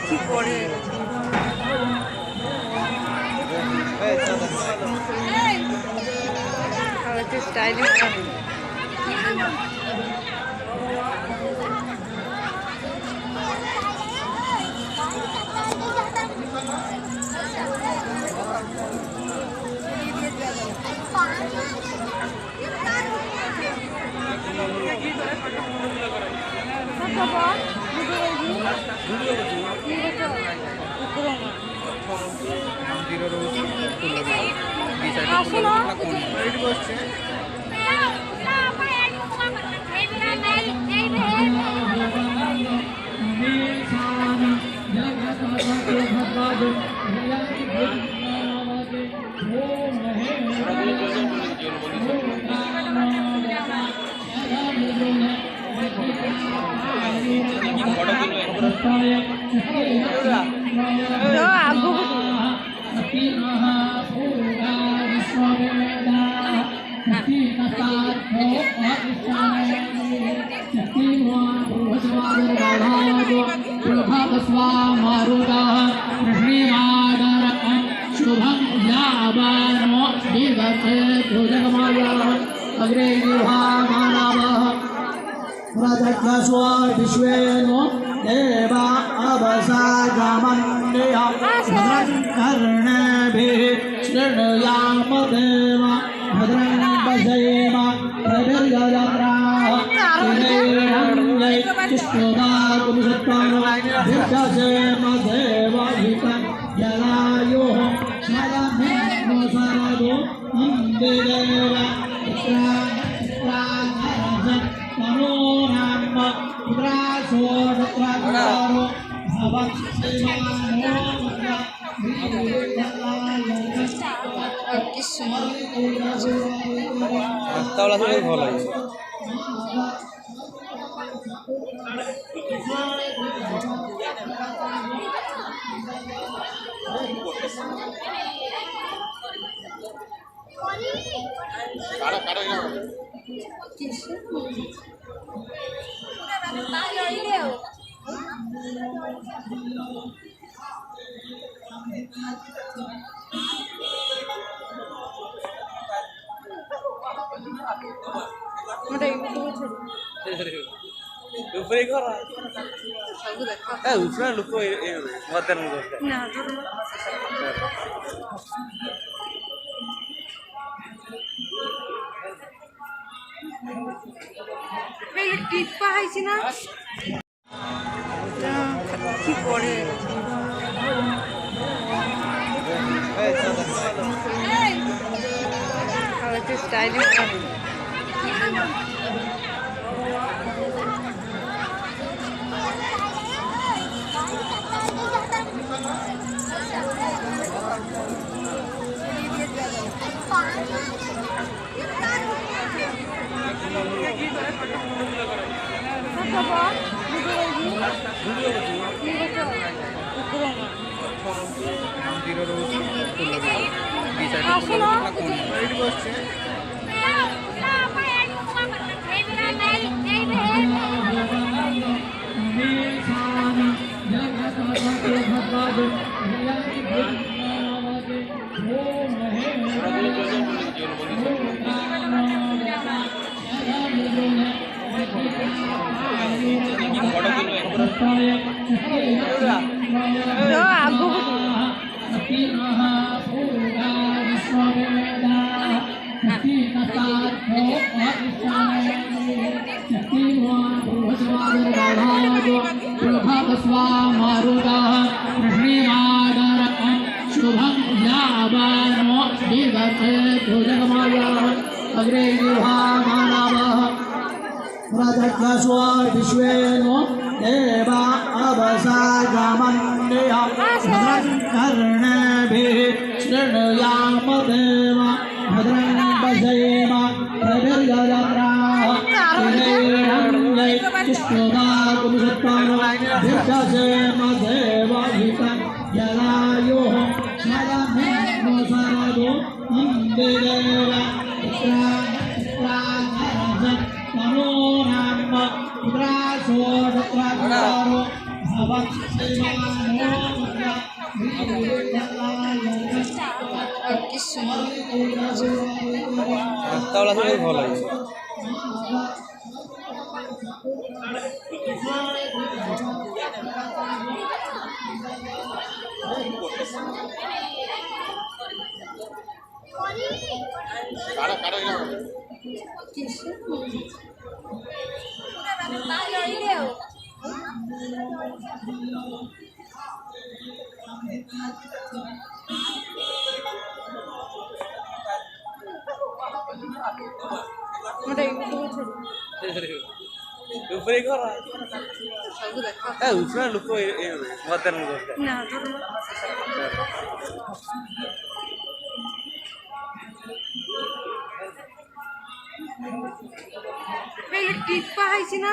কি করে স্টাইলিশ शुभम यावानो दिवसे पूजकमाया अग्रे मानव प्रदक्षस्व विश्वेनो देवा अवसागमन्य भद्रं कर्णेभिः शृणुयाम देव भद्रं पश्येम प्रभिर्यजत्राः विद्यसेम देवहितं जलायुः शरमेव शरदो इन्दिदेव तनो नाम पुत्रासोदत्राकारो भवत्सेवानो তাওলা শুনে ভালো লাগে উপরে করা উপরে লুক মধ্যে টিপা হয়েছি না কি করে স্টাইলিশ शुभम यावानो दिवसे पूजकमाया अग्रे मानव प्रदक्षस्व विश्वेनो देवा अवसागमन्य भद्रं कर्णेभिः शृणुयाम देव भद्रं पश्येम प्रभिर्यजत्राः विद्यसेम देवहितं जलायुः शरमेव शरदो इन्दिदेव तनो नाम पुत्रासोदत्राकारो তাওলা শুনে ভালো লাগে। উপরে করা উপরে লোক মতের টিপ পাইছি না